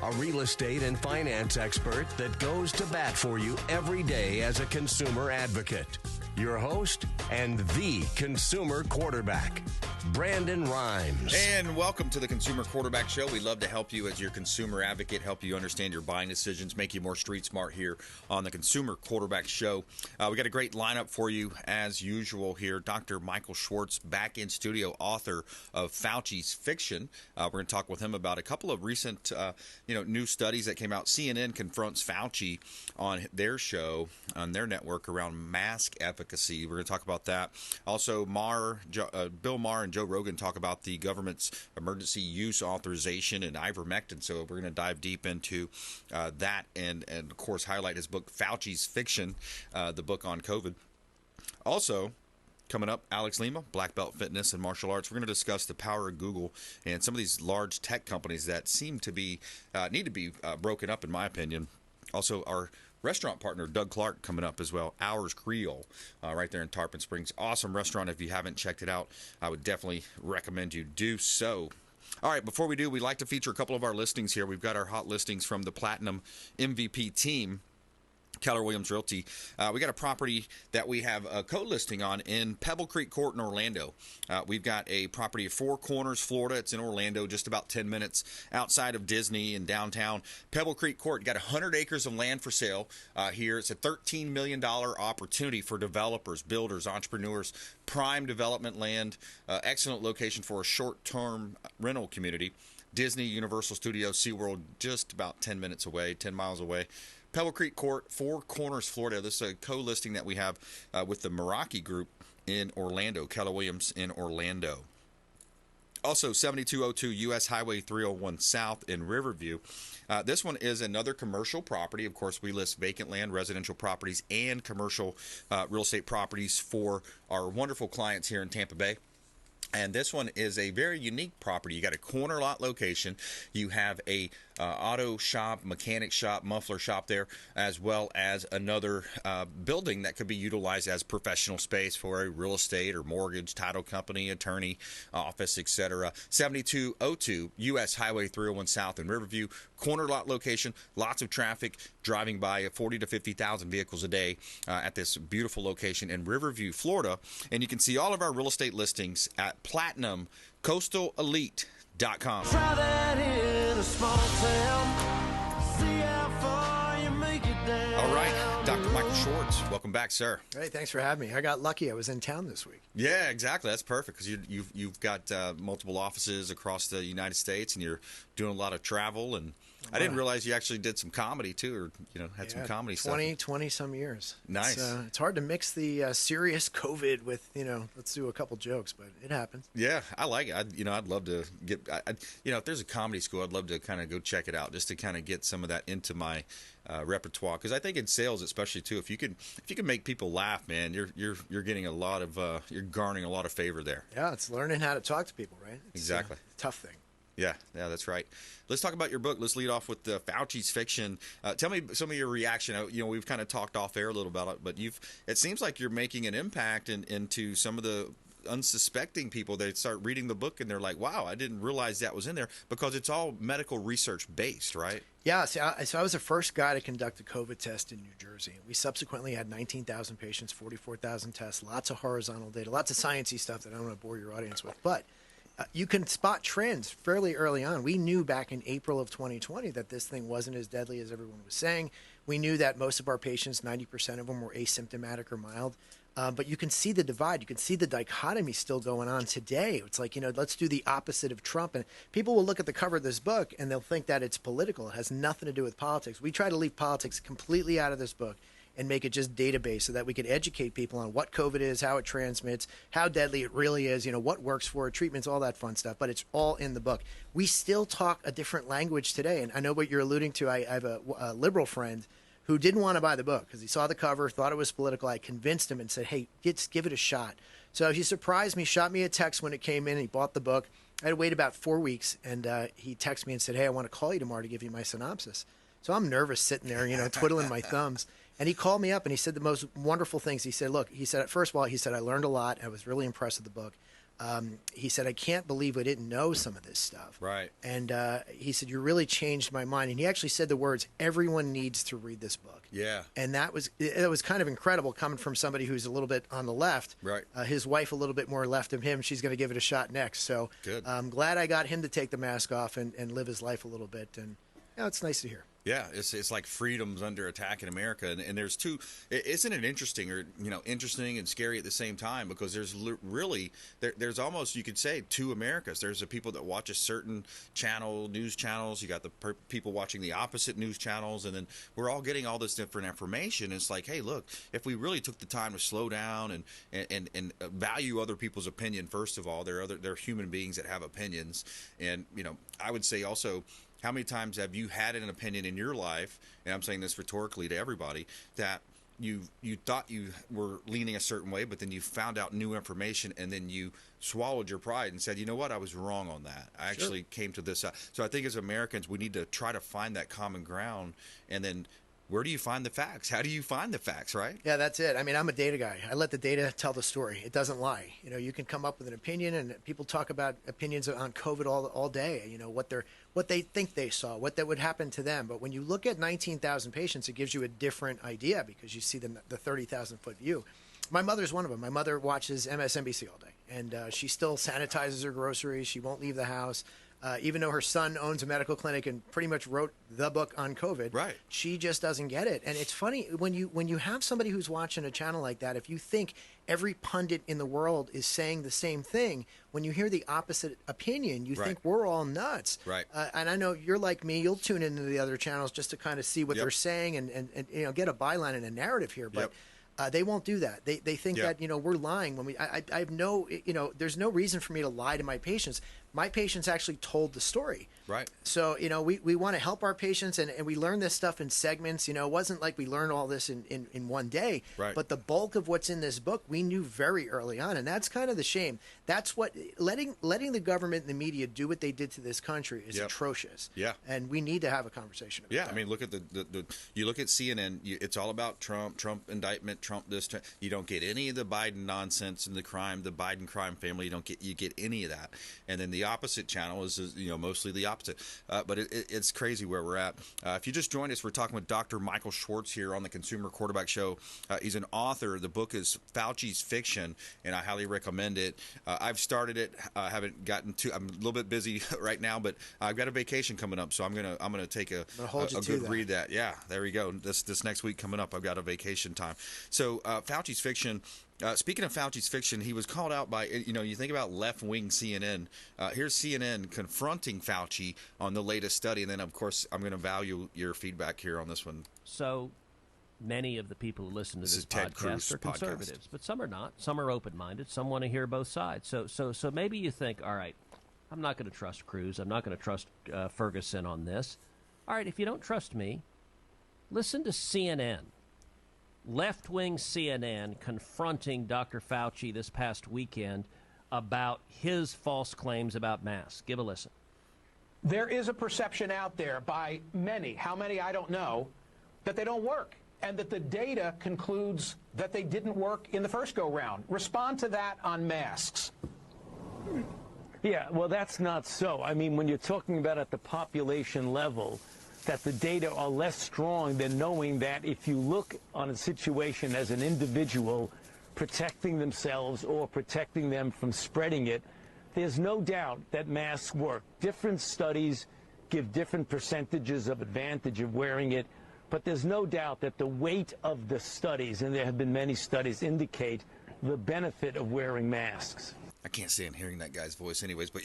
a real estate and finance expert that goes to bat for you every day as a consumer advocate. Your host and the consumer quarterback, Brandon Rhymes. And welcome to the Consumer Quarterback Show. We love to help you as your consumer advocate, help you understand your buying decisions, make you more street smart here on the Consumer Quarterback Show. We got a great lineup for you as usual here. Dr. Michael Schwartz back in studio, author of Fauci's Fiction. We're going to talk with him about a couple of recent new studies that came out. CNN confronts Fauci on their show, on their network, around mask efficacy. We're going to talk about that. Also, Bill Maher and Joe Rogan talk about the government's emergency use authorization and ivermectin. So we're going to dive deep into that and, of course, highlight his book, Fauci's Fiction, the book on COVID. Also, coming up, Alex Lima, Black Belt Fitness and Martial Arts. We're going to discuss the power of Google and some of these large tech companies that seem to be need to be broken up, in my opinion. Also, our restaurant partner, Doug Clark, coming up as well. Ours Creole, right there in Tarpon Springs. Awesome restaurant. If you haven't checked it out, I would definitely recommend you do so. All right, before we do, we'd like to feature a couple of our listings here. We've got our hot listings from the Platinum MVP team, Keller Williams Realty. We got a property that we have a co-listing on in Pebble Creek Court in Orlando. We've got a property at Four Corners, Florida. It's in Orlando, just about 10 minutes outside of Disney in downtown. Pebble Creek Court got 100 acres of land for sale here. It's a $13 million opportunity for developers, builders, entrepreneurs, prime development land, excellent location for a short-term rental community. Disney, Universal Studios, SeaWorld, just about 10 minutes away, 10 miles away. Pebble Creek Court, Four Corners, Florida. This is a co-listing that we have with the Meraki Group in Orlando, Keller Williams in Orlando. Also, 7202 US Highway 301 South in Riverview. This one is another commercial property. Of course, we list vacant land, residential properties, and commercial real estate properties for our wonderful clients here in Tampa Bay. And this one is a very unique property. You got a corner lot location. You have a auto shop, mechanic shop, muffler shop there, as well as another building that could be utilized as professional space for a real estate or mortgage, title company, attorney, office, etc. 7202 US Highway 301 South in Riverview. Corner lot location, lots of traffic, driving by 40 to 50,000 vehicles a day at this beautiful location in Riverview, Florida. And you can see all of our real estate listings at PlatinumCoastalElite.com. Try that in a small town. See how far you make it down. All right, Dr. Michael Schwartz, welcome back, sir. Hey, thanks for having me. I got lucky. I was in town this week. Yeah, exactly. That's perfect because you've got multiple offices across the United States, and you're doing a lot of travel. And I didn't realize you actually did some comedy too, or had some comedy stuff. 20 some years. Nice. It's hard to mix the serious COVID with let's do a couple jokes, but it happens. Yeah, I like it. I'd love to get. If there's a comedy school, I'd love to kind of go check it out just to kind of get some of that into my repertoire, because I think in sales, especially too, if you can make people laugh, man, you're getting a lot of you're garnering a lot of favor there. Yeah, it's learning how to talk to people, right? It's exactly. a tough thing. Yeah, that's right. Let's talk about your book. Let's lead off with the Fauci's Fiction. Tell me some of your reaction. We've kind of talked off air a little about it, but it seems like you're making an impact into some of the unsuspecting people. They start reading the book and they're like, wow, I didn't realize that was in there, because it's all medical research based, right? Yeah, so I was the first guy to conduct a COVID test in New Jersey. We subsequently had 19,000 patients, 44,000 tests, lots of horizontal data, lots of sciencey stuff that I don't want to bore your audience with. But you can spot trends fairly early on. We knew back in April of 2020 that this thing wasn't as deadly as everyone was saying. We knew that most of our patients, 90% of them, were asymptomatic or mild. But you can see the divide. You can see the dichotomy still going on today. It's like, let's do the opposite of Trump. And people will look at the cover of this book and they'll think that it's political. It has nothing to do with politics. We try to leave politics completely out of this book and make it just database so that we could educate people on what COVID is, how it transmits, how deadly it really is, what works for it, treatments, all that fun stuff. But it's all in the book. We still talk a different language today. And I know what you're alluding to. I have a liberal friend who didn't want to buy the book because he saw the cover, thought it was political. I convinced him and said, hey, give it a shot. So he surprised me, shot me a text when it came in. He bought the book. I had to wait about 4 weeks, and he texted me and said, hey, I want to call you tomorrow to give you my synopsis. So I'm nervous sitting there, twiddling my thumbs. And he called me up and he said the most wonderful things. He said, look, first of all, I learned a lot. I was really impressed with the book. He said, I can't believe we didn't know some of this stuff. Right. And he said, you really changed my mind. And he actually said the words, everyone needs to read this book. Yeah. And it was kind of incredible coming from somebody who's a little bit on the left. Right. His wife a little bit more left of him. She's going to give it a shot next. So Good. I'm glad I got him to take the mask off and live his life a little bit. And it's nice to hear. Yeah, it's like freedom's under attack in America, and there's two. Isn't it interesting, or interesting and scary at the same time? Because there's really there's almost, you could say, two Americas. There's the people that watch a certain channel, news channels. You got the people watching the opposite news channels, and then we're all getting all this different information. It's like, hey, look, if we really took the time to slow down and value other people's opinion, first of all, they're human beings that have opinions, and I would say also, how many times have you had an opinion in your life, and I'm saying this rhetorically to everybody, that you thought you were leaning a certain way, but then you found out new information, and then you swallowed your pride and said, you know what, I was wrong on that. I actually came to this. So I think as Americans, we need to try to find that common ground, and then where do you find the facts? How do you find the facts, right? Yeah, that's it. I mean, I'm a data guy. I let the data tell the story. It doesn't lie. You can come up with an opinion, and people talk about opinions on COVID all day. What they think they saw, what that would happen to them. But when you look at 19,000 patients, it gives you a different idea because you see the 30,000-foot view. My mother's one of them. My mother watches MSNBC all day, and she still sanitizes her groceries. She won't leave the house. Even though her son owns a medical clinic and pretty much wrote the book on COVID, right, she just doesn't get it. And it's funny when you have somebody who's watching a channel like that, if you think every pundit in the world is saying the same thing, when you hear the opposite opinion, you think we're all nuts. Right. And I know you're like me. You'll tune into the other channels just to kind of see what they're saying and get a byline and a narrative here. But they won't do that. They think that we're lying when I have no there's no reason for me to lie to my patients. My patients actually told the story. Right. So we want to help our patients, and we learn this stuff in segments. It wasn't like we learned all this in one day. Right. But the bulk of what's in this book we knew very early on, and that's kind of the shame. That's what letting the government and the media do what they did to this country is atrocious. Yeah. And we need to have a conversation about that. I mean, look at the you look at CNN. It's all about Trump indictment, Trump this. You don't get any of the Biden nonsense and the Biden crime family. You get any of that. And then the opposite channel is mostly the opposite. But it's crazy where we're at. If you just joined us, we're talking with Dr. Michael Schwartz here on the Consumer Quarterback Show. He's an author. The book is Fauci's Fiction, and I highly recommend it. I've started it. I haven't gotten to. I'm a little bit busy right now, but I've got a vacation coming up, so I'm gonna take a good read. That there we go. This next week coming up, I've got a vacation time. So Fauci's Fiction. Speaking of Fauci's Fiction, he was called out by, you think about left-wing CNN. Here's CNN confronting Fauci on the latest study. And then, of course, I'm going to value your feedback here on this one. So many of the people who listen to this podcast are conservatives, but some are not. Some are open-minded. Some want to hear both sides. So maybe you think, all right, I'm not going to trust Cruz. I'm not going to trust Ferguson on this. All right, if you don't trust me, listen to CNN. Left-wing CNN confronting Dr. Fauci this past weekend about his false claims about masks. Give a listen. There is a perception out there by many, how many I don't know, that they don't work, and that the data concludes that they didn't work in the first go-round. Respond to that on masks. Yeah, well, that's not so. I mean, when you're talking about at the population level, that the data are less strong than knowing that if you look on a situation as an individual protecting themselves or protecting them from spreading it, there's no doubt that masks work. Different studies give different percentages of advantage of wearing it, but there's no doubt that the weight of the studies, and there have been many studies, indicate the benefit of wearing masks. I can't stand hearing that guy's voice anyways, but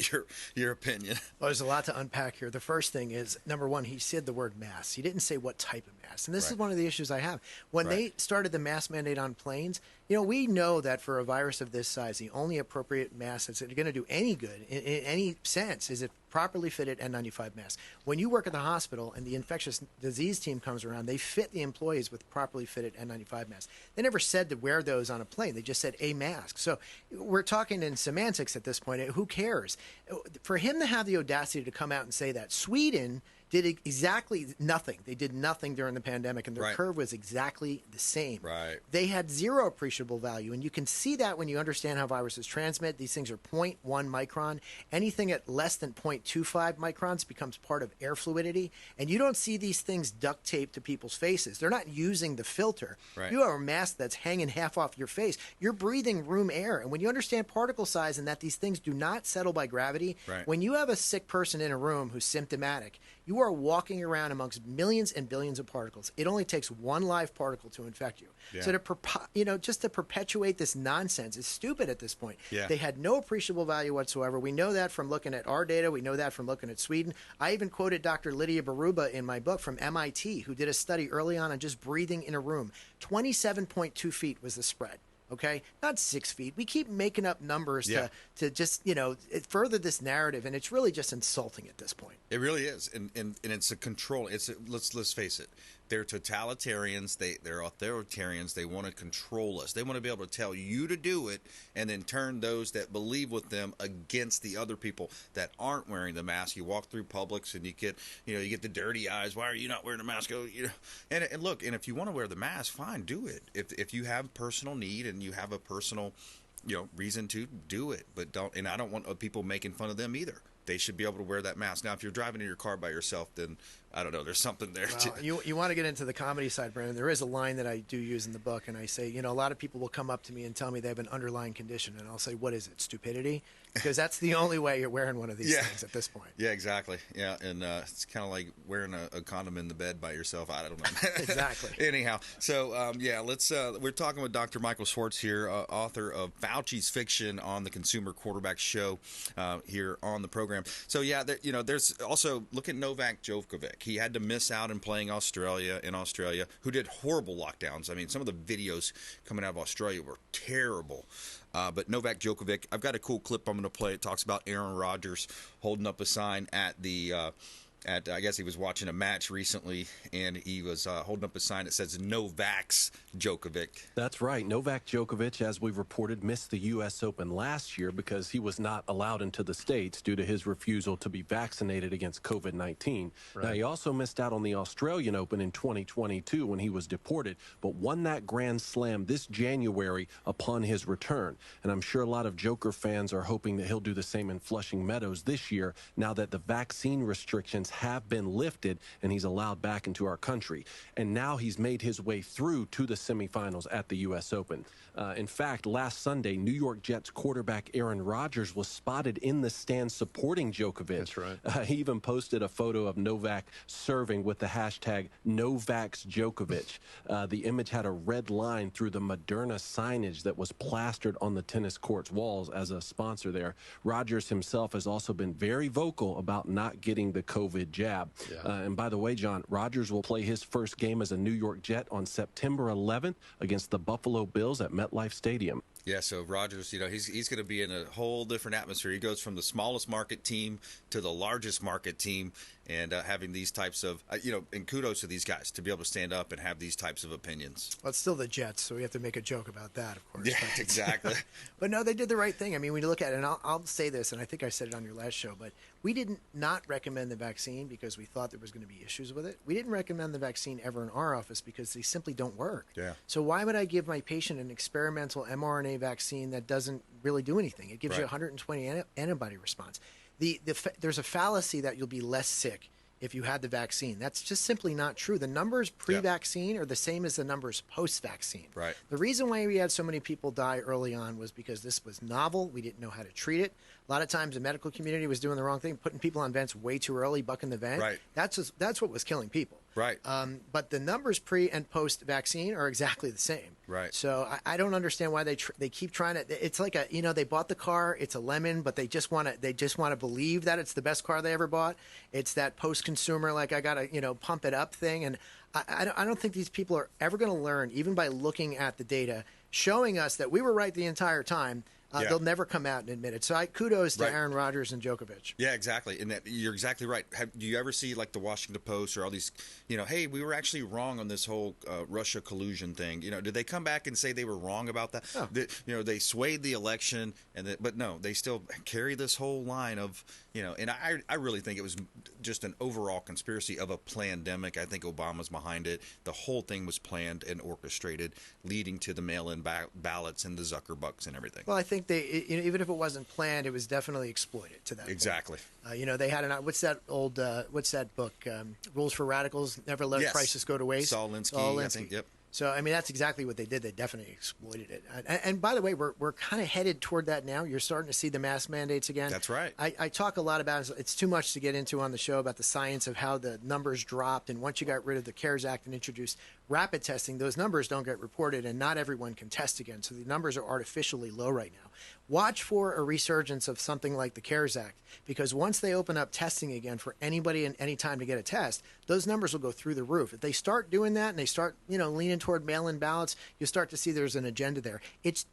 your opinion. Well, there's a lot to unpack here. The first thing is, number one, he said the word mask. He didn't say what type of mask. And this is one of the issues I have. When they started the mask mandate on planes, we know that for a virus of this size, the only appropriate mask that's going to do any good in any sense is a properly fitted N95 mask. When you work at the hospital and the infectious disease team comes around, they fit the employees with properly fitted N95 masks. They never said to wear those on a plane. They just said a mask. So we're talking in semantics at this point. Who cares? For him to have the audacity to come out and say that, Sweden did exactly nothing. They did nothing during the pandemic, and their curve was exactly the same. Right. They had zero appreciable value, and you can see that when you understand how viruses transmit. These things are 0.1 micron. Anything at less than 0.25 microns becomes part of air fluidity, and you don't see these things duct taped to people's faces. They're not using the filter. Right. You have a mask that's hanging half off your face. You're breathing room air, and when you understand particle size and that these things do not settle by gravity, when you have a sick person in a room who's symptomatic, you are walking around amongst millions and billions of particles. It only takes one live particle to infect you. So just to perpetuate this nonsense is stupid at this point. They had no appreciable value whatsoever. We know that from looking at our data. We know that from looking at Sweden. I even quoted Dr. Lydia Baruba in my book from MIT, who did a study early on just breathing in a room. 27.2 feet was the spread. Okay, not 6 feet. We keep making up numbers to just further this narrative, and it's really just insulting at this point. It really is, and it's a control. Let's face it. They're totalitarians. They're authoritarians. They want to control us. They want to be able to tell you to do it, and then turn those that believe with them against the other people that aren't wearing the mask. You walk through Publix, and you get the dirty eyes. Why are you not wearing a mask? And look, and if you want to wear the mask, fine, do it. If you have personal need and you have a personal reason to do it, but don't. And I don't want people making fun of them either. They should be able to wear that mask. Now, if you're driving in your car by yourself, then I don't know. There's something there. Well, you want to get into the comedy side, Brandon. There is a line that I do use in the book, and I say, a lot of people will come up to me and tell me they have an underlying condition, and I'll say, what is it, stupidity? Because that's the only way you're wearing one of these things at this point. Yeah, exactly. Yeah, and it's kind of like wearing a condom in the bed by yourself. I don't know. Exactly. Anyhow, so let's. We're talking with Dr. Michael Schwartz here, author of Fauci's Fiction on the Consumer Quarterback Show here on the program. So there's also look at Novak Djokovic. He had to miss out in playing in Australia, who did horrible lockdowns. I mean, some of the videos coming out of Australia were terrible. But Novak Djokovic, I've got a cool clip I'm going to play. It talks about Aaron Rodgers holding up a sign at I guess he was watching a match recently, and he was holding up a sign that says "No Vax Djokovic." That's right. Novak Djokovic, as we've reported, missed the U.S. Open last year because he was not allowed into the States due to his refusal to be vaccinated against COVID-19. Right. Now, he also missed out on the Australian Open in 2022 when he was deported, but won that Grand Slam this January upon his return. And I'm sure a lot of Joker fans are hoping that he'll do the same in Flushing Meadows this year, now that the vaccine restrictions have been lifted and he's allowed back into our country. And now he's made his way through to the semifinals at the U.S. Open. In fact, last Sunday, New York Jets quarterback Aaron Rodgers was spotted in the stands supporting Djokovic. That's right. He even posted a photo of Novak serving with the hashtag #NoVaxDjokovic. The image had a red line through the Moderna signage that was plastered on the tennis court's walls as a sponsor there. Rodgers himself has also been very vocal about not getting the COVID jab. Yeah. And by the way, John, Rodgers will play his first game as a New York Jet on September 11th against the Buffalo Bills at MetLife Stadium. Yeah, so Rodgers, he's going to be in a whole different atmosphere. He goes from the smallest market team to the largest market team, and having these types of, and kudos to these guys to be able to stand up and have these types of opinions. Well, it's still the Jets, so we have to make a joke about that, of course. Yeah, exactly. But no, they did the right thing. I mean, when you look at it, and I'll say this, and I think I said it on your last show, but we didn't not recommend the vaccine because we thought there was going to be issues with it. We didn't recommend the vaccine ever in our office because they simply don't work. Yeah. So why would I give my patient an experimental mRNA vaccine that doesn't really do anything? It gives you 120 antibody response. There's a fallacy that you'll be less sick if you had the vaccine. That's just simply not true. The numbers pre-vaccine are the same as the numbers post-vaccine. Right. The reason why we had so many people die early on was because this was novel. We didn't know how to treat it. A lot of times the medical community was doing the wrong thing, putting people on vents way too early, bucking the vent. Right. That's what was killing people. Right. But the numbers pre and post vaccine are exactly the same. Right. So I don't understand why they keep trying to. It's like they bought the car. It's a lemon, but they just want to believe that it's the best car they ever bought. It's that post consumer, like I gotta pump it up thing. And I don't think these people are ever going to learn, even by looking at the data showing us that we were right the entire time. They'll never come out and admit it. So kudos to Aaron Rodgers and Djokovic. Yeah, exactly. And you're exactly right. Do you ever see like the Washington Post or all these, hey, we were actually wrong on this whole Russia collusion thing? Did they come back and say they were wrong about that? Oh. They swayed the election, but no, they still carry this whole line of, and I really think it was just an overall conspiracy of a pandemic. I think Obama's behind it. The whole thing was planned and orchestrated, leading to the mail-in ballots and the Zuckerbucks and everything. Well, I think they, even if it wasn't planned, it was definitely exploited to that exactly. point. They had what's that book? Rules for Radicals. Never let a crisis go to waste. Saul Alinsky, I think. Yep. So, that's exactly what they did. They definitely exploited it. And by the way, we're kind of headed toward that now. You're starting to see the mask mandates again. That's right. I talk a lot about it. It's too much to get into on the show about the science of how the numbers dropped. And once you got rid of the CARES Act and introduced rapid testing, those numbers don't get reported, and not everyone can test again. So the numbers are artificially low right now. Watch for a resurgence of something like the CARES Act, because once they open up testing again for anybody and any time to get a test, those numbers will go through the roof. If they start doing that and they start, leaning toward mail-in ballots, you'll start to see there's an agenda there.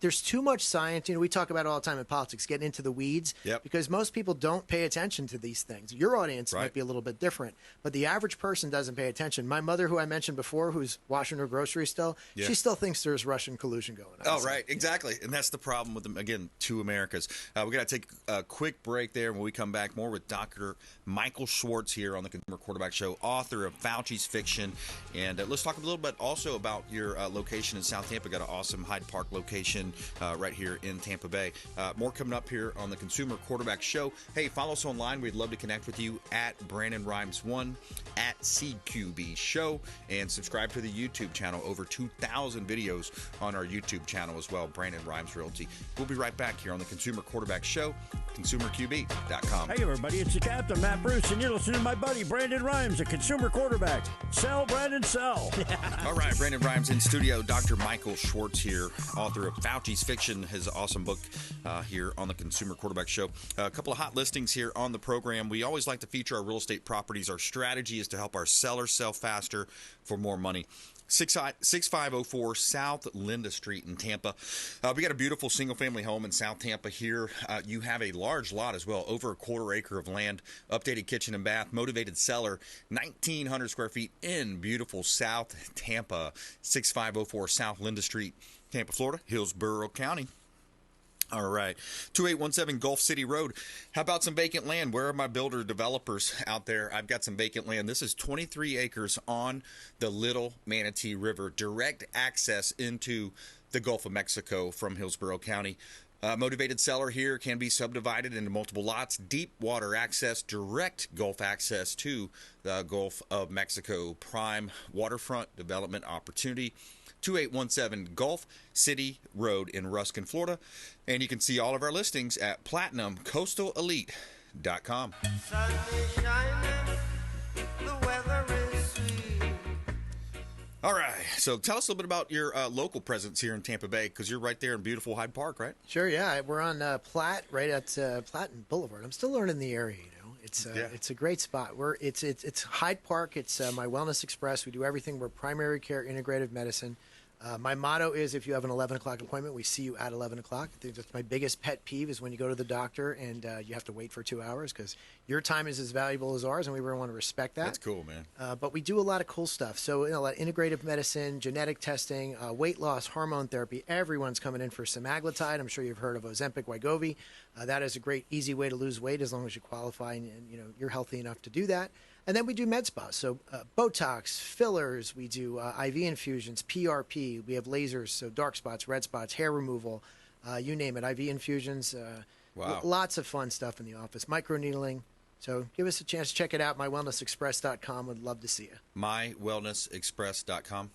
There's too much science. We talk about it all the time in politics, getting into the weeds, because most people don't pay attention to these things. Your audience might be a little bit different, but the average person doesn't pay attention. My mother, who I mentioned before, who's washing her groceries still, she still thinks there's Russian collusion going on. Oh, right. Exactly. And that's the problem with them. Again, two Americas. We're going to take a quick break there. When we come back, more with Dr. Michael Schwartz here on the Consumer Quarterback Show, author of Fauci's Fiction. And let's talk a little bit also about your location in South Tampa. Got an awesome Hyde Park location right here in Tampa Bay. More coming up here on the Consumer Quarterback Show. Hey, follow us online. We'd love to connect with you at Brandon Rhymes 1, at CQB Show, and subscribe to the YouTube channel. Over 2,000 videos on our YouTube channel as well, Brandon Rhymes Realty. We'll be right back here on the Consumer Quarterback Show, consumerqb.com. Hey, everybody, it's the Captain, Matt Bruce, and you're listening to my buddy, Brandon Rhymes, a consumer quarterback. Sell, Brandon, sell. All right, Brandon Rhymes in studio. Dr. Michael Schwartz here, author of Fauci's Fiction, his awesome book here on the Consumer Quarterback Show. A couple of hot listings here on the program. We always like to feature our real estate properties. Our strategy is to help our sellers sell faster for more money. 6504 South Linda Street in Tampa. We got a beautiful single-family home in South Tampa here. You have a large lot as well, over a quarter acre of land, updated kitchen and bath, motivated seller, 1,900 square feet in beautiful South Tampa. 6504 South Linda Street, Tampa, Florida, Hillsborough County. All right. 2817 Gulf City Road. How about some vacant land? Where are my builder developers out there? I've got some vacant land. This is 23 acres on the Little Manatee River. Direct access into the Gulf of Mexico from Hillsborough County. Motivated seller here, can be subdivided into multiple lots. Deep water access, direct Gulf access to the Gulf of Mexico. Prime waterfront development opportunity. 2817 Gulf City Road in Ruskin, Florida. And you can see all of our listings at PlatinumCoastalElite.com. Sun is shining, the weather is sweet. All right. So tell us a little bit about your local presence here in Tampa Bay, because you're right there in beautiful Hyde Park, right? Sure, yeah. We're on Platte, right at Platten Boulevard. I'm still learning the area, It's a great spot. It's Hyde Park. It's my Wellness Express. We do everything. We're primary care, integrative medicine. My motto is, if you have an 11 o'clock appointment, we see you at 11 o'clock. I think that's my biggest pet peeve, is when you go to the doctor and you have to wait for 2 hours, because your time is as valuable as ours, and we really want to respect that. That's cool, man. But we do a lot of cool stuff. So, a lot of integrative medicine, genetic testing, weight loss, hormone therapy. Everyone's coming in for semaglutide. I'm sure you've heard of Ozempic, Wegovy. That is a great, easy way to lose weight, as long as you qualify and you're healthy enough to do that. And then we do med spas, so Botox, fillers, we do IV infusions, PRP, we have lasers, so dark spots, red spots, hair removal, you name it, IV infusions, lots of fun stuff in the office, microneedling. So give us a chance to check it out, mywellnessexpress.com. Would love to see you. Mywellnessexpress.com.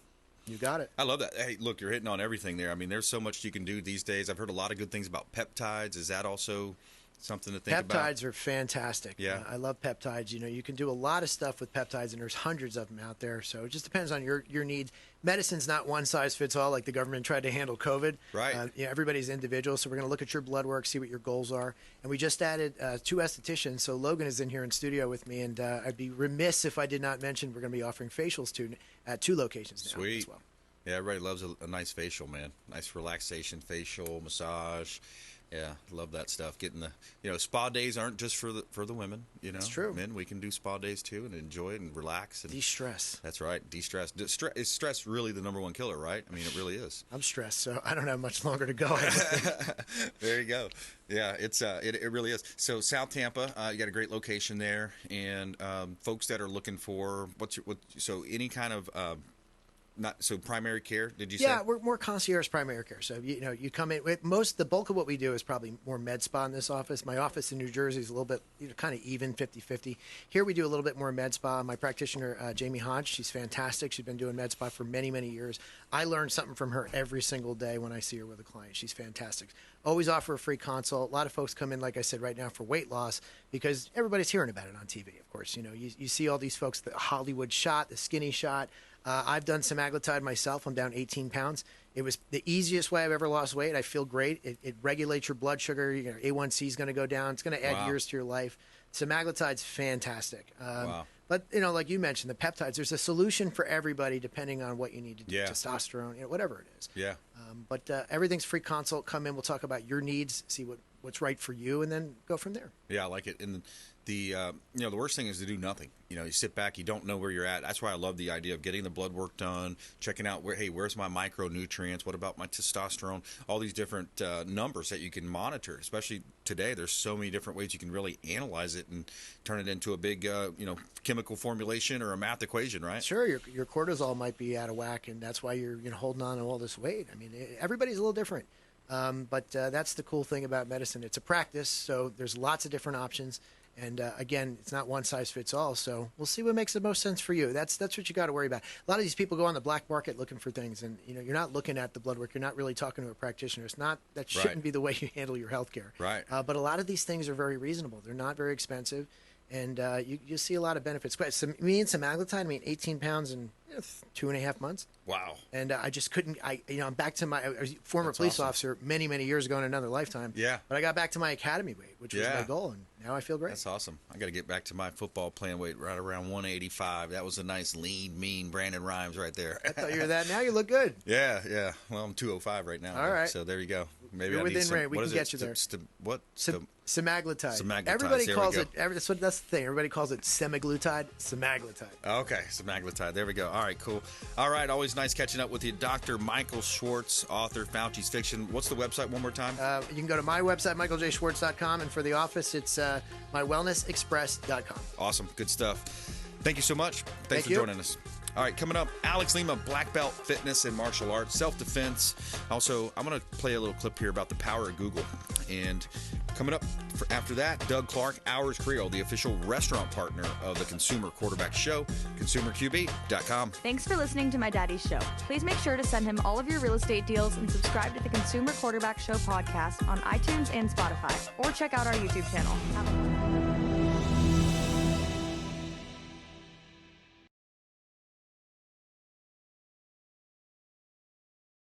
You got it. I love that. Hey, look, you're hitting on everything there. I mean, there's so much you can do these days. I've heard a lot of good things about peptides. Is that also something to think about? Peptides are fantastic. Yeah. I love peptides. You can do a lot of stuff with peptides, and there's hundreds of them out there. So it just depends on your needs. Medicine's not one size fits all, like the government tried to handle COVID. Right. Everybody's individual. So we're going to look at your blood work, see what your goals are. And we just added 2 estheticians. So Logan is in here in studio with me, and I'd be remiss if I did not mention we're going to be offering facials at 2 locations now. Sweet. As well. Yeah, everybody loves a nice facial, man. Nice relaxation facial, massage. Yeah, love that stuff. Getting the, spa days aren't just for the women. It's true. Men, we can do spa days too and enjoy it and relax and de-stress. That's right, de-stress. Is stress really the number one killer? Right? I mean, it really is. I'm stressed, so I don't have much longer to go. There you go. Yeah, it really is. So South Tampa, you got a great location there, and folks that are looking for any kind of. Primary care, did you say? Yeah, we're more concierge primary care. So, you come in with the bulk of what we do is probably more med spa in this office. My office in New Jersey is a little bit, kind of even 50-50. Here we do a little bit more med spa. My practitioner, Jamie Hodge, she's fantastic. She's been doing med spa for many, many years. I learn something from her every single day when I see her with a client. She's fantastic. Always offer a free consult. A lot of folks come in, like I said, right now for weight loss because everybody's hearing about it on TV, of course. You see all these folks, the Hollywood shot, the skinny shot. I've done semaglutide myself. I'm down 18 pounds. It was the easiest way I've ever lost weight. I feel great. It regulates your blood sugar. A1C is going to go down. It's going to add years to your life. Semaglutide's fantastic. Wow. But, like you mentioned, the peptides, there's a solution for everybody depending on what you need to do. Yeah. Testosterone, whatever it is. Yeah. But everything's free consult. Come in. We'll talk about your needs, see what's right for you, and then go from there. Yeah, I like it. And the worst thing is to do nothing. You sit back, you don't know where you're at. That's why I love the idea of getting the blood work done, checking out where's my micronutrients, what about my testosterone, all these different numbers that you can monitor. Especially today, there's so many different ways you can really analyze it and turn it into a big chemical formulation or a math equation, right? Sure, your cortisol might be out of whack, and that's why you're holding on to all this weight. I mean, everybody's a little different. But that's the cool thing about medicine. It's a practice, so there's lots of different options. And again, it's not one size fits all. So we'll see what makes the most sense for you. That's what you got to worry about. A lot of these people go on the black market looking for things, and you're not looking at the blood work. You're not really talking to a practitioner. That shouldn't be the way you handle your health care. Right. But a lot of these things are very reasonable. They're not very expensive, and you see a lot of benefits. Me and semaglutide, 18 pounds in 2.5 months. Wow. And I just couldn't. I'm back to I was a former police officer many, many years ago in another lifetime. Yeah. But I got back to my academy weight, which was my goal, and now I feel great. That's awesome. I got to get back to my football playing weight right around 185. That was a nice, lean, mean Brandon Rhymes right there. I thought you were that. Now you look good. Yeah. Well, I'm 205 right now. All right. So there you go. Maybe you're I need within range. We can get you there. Semaglutide. Everybody calls it. That's the thing. Everybody calls it semaglutide. Semaglutide. Okay, semaglutide. There we go. All right, cool. All right, always nice catching up with you, Dr. Michael Schwartz, author, Fauci's Fiction. What's the website one more time? You can go to my website, michaeljschwartz.com, and for the office, it's mywellnessexpress.com. Awesome, good stuff. Thank you so much. Thanks for you. joining us. All right, coming up, Alex Lima, black belt, fitness and martial arts, self-defense. Also, I'm going to play a little clip here about the power of Google. And coming up after that, Doug Clark, Hours Creole, the official restaurant partner of the Consumer Quarterback Show, consumerqb.com. Thanks for listening to My Daddy's Show. Please make sure to send him all of your real estate deals and subscribe to the Consumer Quarterback Show podcast on iTunes and Spotify, or check out our YouTube channel.